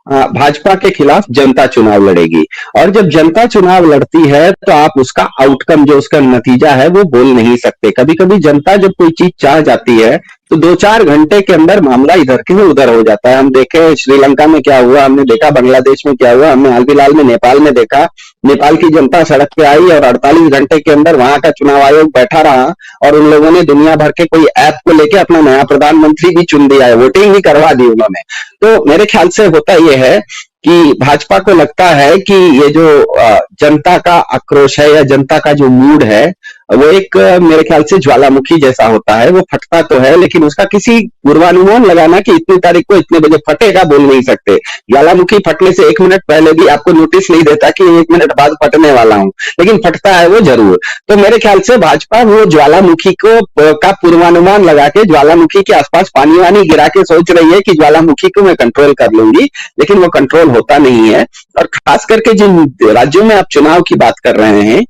भाजपा के खिलाफ जनता चुनाव लड़ेगी। और जब जनता चुनाव लड़ती है तो आप उसका आउटकम, जो उसका नतीजा है, वो बोल नहीं सकते। कभी कभी जनता जब कोई चीज चाह जाती है तो 2-4 घंटे के अंदर मामला इधर के उधर हो जाता है। हम देखे श्रीलंका में क्या हुआ, हमने देखा बांग्लादेश में क्या हुआ, हमने हाल फिलहाल में नेपाल में देखा। नेपाल की जनता सड़क पे आई और 48 घंटे के अंदर वहां का चुनाव आयोग बैठा रहा और उन लोगों ने दुनिया भर के कोई ऐप को लेके अपना नया प्रधानमंत्री भी चुन दिया है, वोटिंग भी करवा दी उन्होंने। तो मेरे ख्याल से होता यह है कि भाजपा को लगता है कि ये जो जनता का आक्रोश है या जनता का जो मूड है वो एक मेरे ख्याल से ज्वालामुखी जैसा होता है। वो फटता तो है लेकिन उसका किसी पूर्वानुमान लगाना कि इतनी तारीख को इतने बजे फटेगा बोल नहीं सकते। ज्वालामुखी फटने से 1 मिनट पहले भी आपको नोटिस नहीं देता कि 1 मिनट बाद फटने वाला हूं, लेकिन फटता है वो जरूर। तो मेरे ख्याल से भाजपा वो ज्वालामुखी को का पूर्वानुमान लगा के ज्वालामुखी के आसपास पानी वानी गिरा के सोच रही है कि ज्वालामुखी को मैं कंट्रोल कर लूंगी, लेकिन वो कंट्रोल होता नहीं है। और खास करके जिन राज्यों में आप चुनाव की बात कर रहे हैं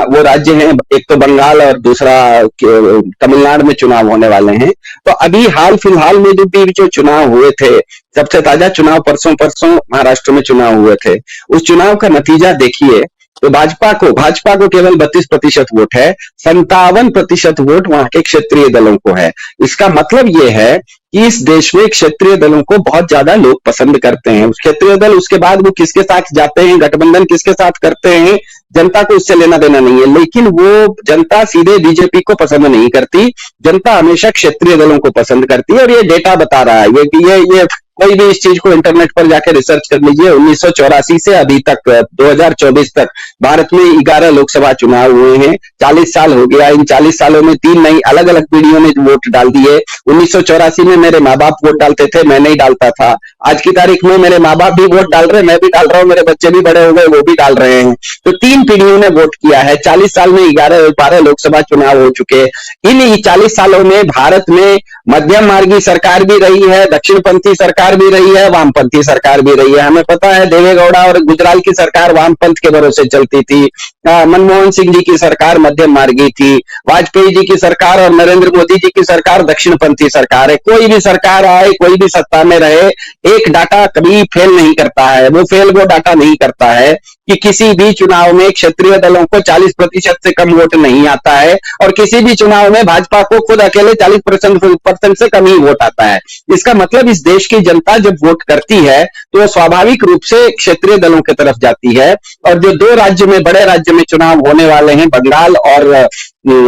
वो राज्य हैं, एक तो बंगाल और दूसरा तमिलनाडु में चुनाव होने वाले हैं। तो अभी हाल फिलहाल में जो चुनाव हुए थे, सबसे ताजा चुनाव परसों महाराष्ट्र में चुनाव हुए थे, उस चुनाव का नतीजा देखिए तो भाजपा को केवल 32% वोट है, 57% वोट वहां के क्षेत्रीय दलों को है। इसका मतलब यह है कि इस देश में क्षेत्रीय दलों को बहुत ज्यादा लोग पसंद करते हैं। क्षेत्रीय दल उसके बाद वो किसके साथ जाते हैं, गठबंधन किसके साथ करते हैं, जनता को इससे लेना देना नहीं है। लेकिन वो जनता सीधे बीजेपी को पसंद नहीं करती, जनता हमेशा क्षेत्रीय दलों को पसंद करती है और ये डेटा बता रहा है। ये कोई भी इस चीज को इंटरनेट पर जाकर रिसर्च कर लीजिए। 1984 से अभी तक 2024 तक भारत में 11 लोकसभा चुनाव हुए हैं, 40 साल हो गया। इन 40 सालों में 3 नई अलग अलग पीढ़ियों ने वोट डाल दिए। 1984 में मेरे माँ बाप वोट डालते थे, मैं नहीं डालता था। आज की तारीख में मेरे माँ बाप भी वोट डाल रहे हैं, मैं भी डाल रहा हूं, मेरे बच्चे भी बड़े हो गए, वो भी डाल रहे हैं। तो 3 पीढ़ियों ने वोट किया है। 40 साल में 12 लोकसभा चुनाव हो चुके। इन 40 सालों में भारत में मध्यम मार्गी सरकार भी रही है, दक्षिणपंथी सरकार भी रही है, वामपंथी सरकार भी रही है। हमें पता है देवेगौड़ा और गुजराल की सरकार वामपंथ के भरोसे चलती थी, मनमोहन सिंह जी की सरकार मध्यम मार्गी थी, वाजपेयी जी की सरकार और नरेंद्र मोदी जी की सरकार दक्षिणपंथी सरकार है। कोई भी सरकार आए, कोई भी सत्ता में रहे, एक डाटा कभी फेल नहीं करता है। वो डाटा नहीं करता है कि किसी भी चुनाव में क्षेत्रीय दलों को 40% से कम वोट नहीं आता है और किसी भी चुनाव में भाजपा को खुद अकेले 40% से कम ही वोट आता है। इसका मतलब इस देश की जनता जब वोट करती है तो वो स्वाभाविक रूप से क्षेत्रीय दलों की तरफ जाती है। और जो 2 राज्य में, बड़े राज्य में चुनाव होने वाले हैं, बंगाल और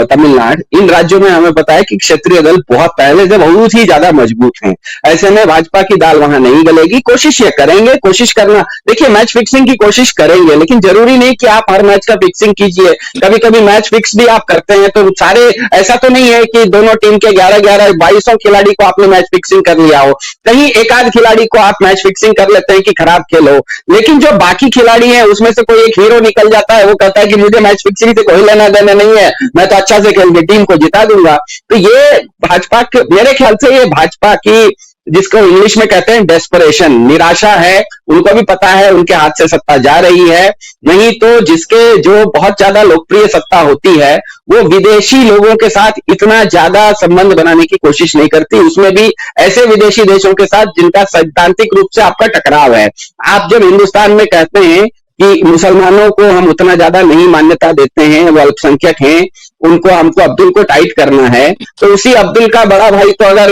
तमिलनाडु, इन राज्यों में हमें पता है कि क्षेत्रीय दल बहुत पहले से बहुत ही ज्यादा मजबूत हैं। ऐसे में भाजपा की दाल वहां नहीं गलेगी। कोशिश ये करेंगे, कोशिश करना, देखिए मैच फिक्सिंग की कोशिश करेंगे, लेकिन जरूरी नहीं कि आप हर मैच का फिक्सिंग कीजिए। कभी कभी मैच फिक्स भी आप करते हैं तो सारे, ऐसा तो नहीं है कि दोनों टीम के 2200 खिलाड़ी को आपने मैच फिक्सिंग कर लिया हो। कहीं एक आध खिलाड़ी को आप मैच फिक्सिंग कर लेते हैं कि खराब खेलो, लेकिन जो बाकी खिलाड़ी हैं उसमें से कोई एक हीरो निकल जाता है, वो कहता है कि मुझे मैच फिक्सिंग से कोई लेना देना नहीं है, मैं तो अच्छा से खेल के टीम को जिता दूंगा। तो ये भाजपा के, मेरे ख्याल से ये भाजपा की, जिसको इंग्लिश में कहते हैं डेस्परेशन, निराशा है। उनको भी पता है उनके हाथ से सत्ता जा रही है। नहीं तो जिसके जो बहुत ज्यादा लोकप्रिय सत्ता होती है वो विदेशी लोगों के साथ इतना ज्यादा संबंध बनाने की कोशिश नहीं करती, उसमें भी ऐसे विदेशी देशों के साथ जिनका सैद्धांतिक रूप से आपका टकराव है। आप जब हिंदुस्तान में कहते हैं कि मुसलमानों को हम उतना ज्यादा नहीं मान्यता देते हैं, वो अल्पसंख्यक हैं, हमको अब्दुल को टाइट करना है, तो उसी अब्दुल का बड़ा भाई तो अगर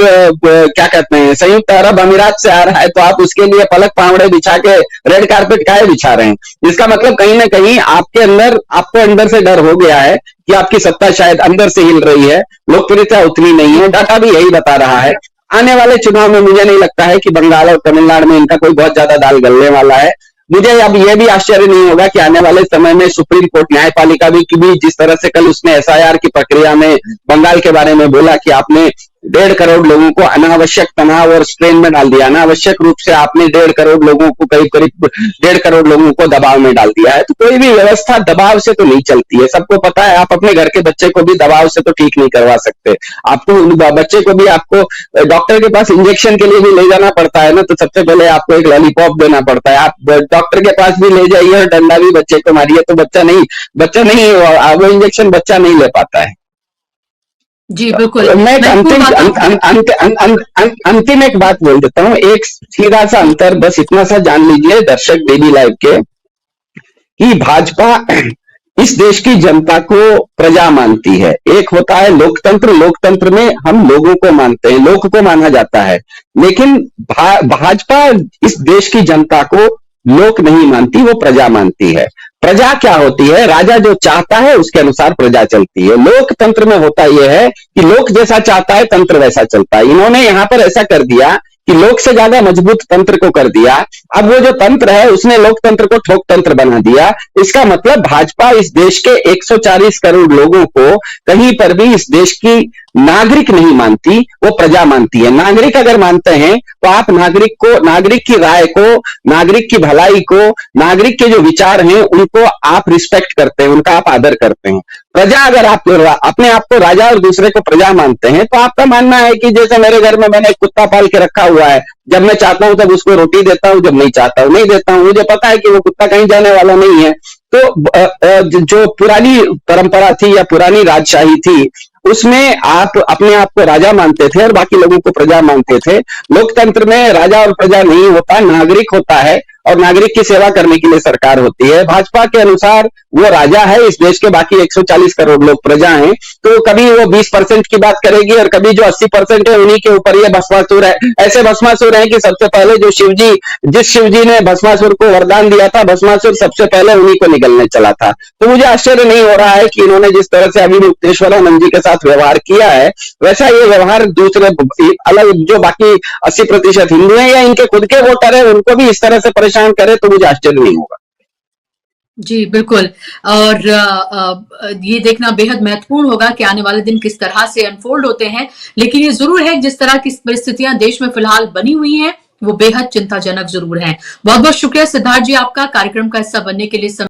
क्या कहते हैं संयुक्त अरब अमीरात से आ रहा है तो आप उसके लिए पलक पावड़े बिछा के रेड कारपेट काहे बिछा रहे हैं। इसका मतलब कहीं ना कहीं आपको अंदर से डर हो गया है कि आपकी सत्ता शायद अंदर से हिल रही है, लोकप्रियता उतनी नहीं है। डाटा भी यही बता रहा है। आने वाले चुनाव में मुझे नहीं लगता है कि बंगाल और तमिलनाडु में इनका कोई बहुत ज्यादा दाल गलने वाला है। मुझे अब यह भी आश्चर्य नहीं होगा कि आने वाले समय में सुप्रीम कोर्ट, न्यायपालिका भी जिस तरह से कल उसने एसआईआर की प्रक्रिया में बंगाल के बारे में बोला कि आपने 1.5 करोड़ लोगों को अनावश्यक तनाव और स्ट्रेन में डाल दिया, अनावश्यक रूप से आपने 1.5 करोड़ लोगों को, करीब 1.5 करोड़ लोगों को दबाव में डाल दिया है। तो कोई भी व्यवस्था दबाव से तो नहीं चलती है, सबको पता है। आप अपने घर के बच्चे को भी दबाव से तो ठीक नहीं करवा सकते। आपको बच्चे को भी आपको डॉक्टर के पास इंजेक्शन के लिए भी ले जाना पड़ता है ना, तो सबसे पहले आपको एक लॉलीपॉप देना पड़ता है। आप डॉक्टर के पास भी ले जाइए और डंडा भी बच्चे को मारिए तो बच्चा नहीं वो इंजेक्शन बच्चा नहीं ले पाता है। जी बिल्कुल। मैं अंतिम एक बात बोल देता हूँ, एक सीधा सा अंतर, बस इतना सा जान लीजिए दर्शक डीडी लाइव के, कि भाजपा इस देश की जनता को प्रजा मानती है। एक होता है लोकतंत्र, लोकतंत्र में हम लोगों को मानते हैं, लोक को माना जाता है, लेकिन भाजपा इस देश की जनता को लोक नहीं मानती, वो प्रजा मानती है। प्रजा क्या होती है? राजा जो चाहता है उसके अनुसार प्रजा चलती है। लोकतंत्र में होता यह है कि लोक जैसा चाहता है तंत्र वैसा चलता है। इन्होंने यहां पर ऐसा कर दिया कि लोक से ज्यादा मजबूत तंत्र को कर दिया। अब वो जो तंत्र है उसने लोकतंत्र को ठोक तंत्र बना दिया। इसका मतलब भाजपा इस देश के 140 करोड़ लोगों को कहीं पर भी इस देश की नागरिक नहीं मानती, वो प्रजा मानती है। नागरिक अगर मानते हैं तो आप नागरिक को, नागरिक की राय को, नागरिक की भलाई को, नागरिक के जो विचार हैं उनको आप रिस्पेक्ट करते हैं, उनका आप आदर करते हैं। प्रजा अगर आप अपने आप को राजा और दूसरे को प्रजा मानते हैं तो आपका मानना है कि जैसे मेरे घर में मैंने एक कुत्ता पाल के रखा हुआ है, जब मैं चाहता हूं तब उसको रोटी देता हूं, जब नहीं चाहता हूं नहीं देता हूं। मुझे पता है कि वो कुत्ता कहीं जाने वाला नहीं है। तो जो पुरानी परंपरा थी या पुरानी राजशाही थी उसमें आप अपने आप को राजा मानते थे और बाकी लोगों को प्रजा मानते थे। लोकतंत्र में राजा और प्रजा नहीं होता, नागरिक होता है और नागरिक की सेवा करने के लिए सरकार होती है। भाजपा के अनुसार वो राजा है, इस देश के बाकी 140 करोड़ लोग प्रजा हैं। तो कभी वो 20% की बात करेगी और कभी जो 80% है उन्हीं के ऊपर ये भस्मासुर है। ऐसे भस्मासुर है कि सबसे पहले जो जिस शिवजी ने भस्मासुर को वरदान दिया था, भस्मासुर सबसे पहले उन्हीं को निगलने चला था। तो मुझे आश्चर्य नहीं हो रहा है कि इन्होंने जिस तरह से अभी मुक्तेश्वरानंद जी के साथ व्यवहार किया है वैसा ये व्यवहार दूसरे अलग जो बाकी 80% हिंदू हैं या इनके खुद के वोटर है उनको भी इस तरह से परेशान करे तो मुझे आश्चर्य नहीं होगा। जी बिल्कुल। और ये देखना बेहद महत्वपूर्ण होगा कि आने वाले दिन किस तरह से अनफोल्ड होते हैं। लेकिन ये जरूर है जिस तरह की परिस्थितियां देश में फिलहाल बनी हुई हैं वो बेहद चिंताजनक जरूर हैं। बहुत बहुत शुक्रिया सिद्धार्थ जी आपका कार्यक्रम का हिस्सा बनने के लिए।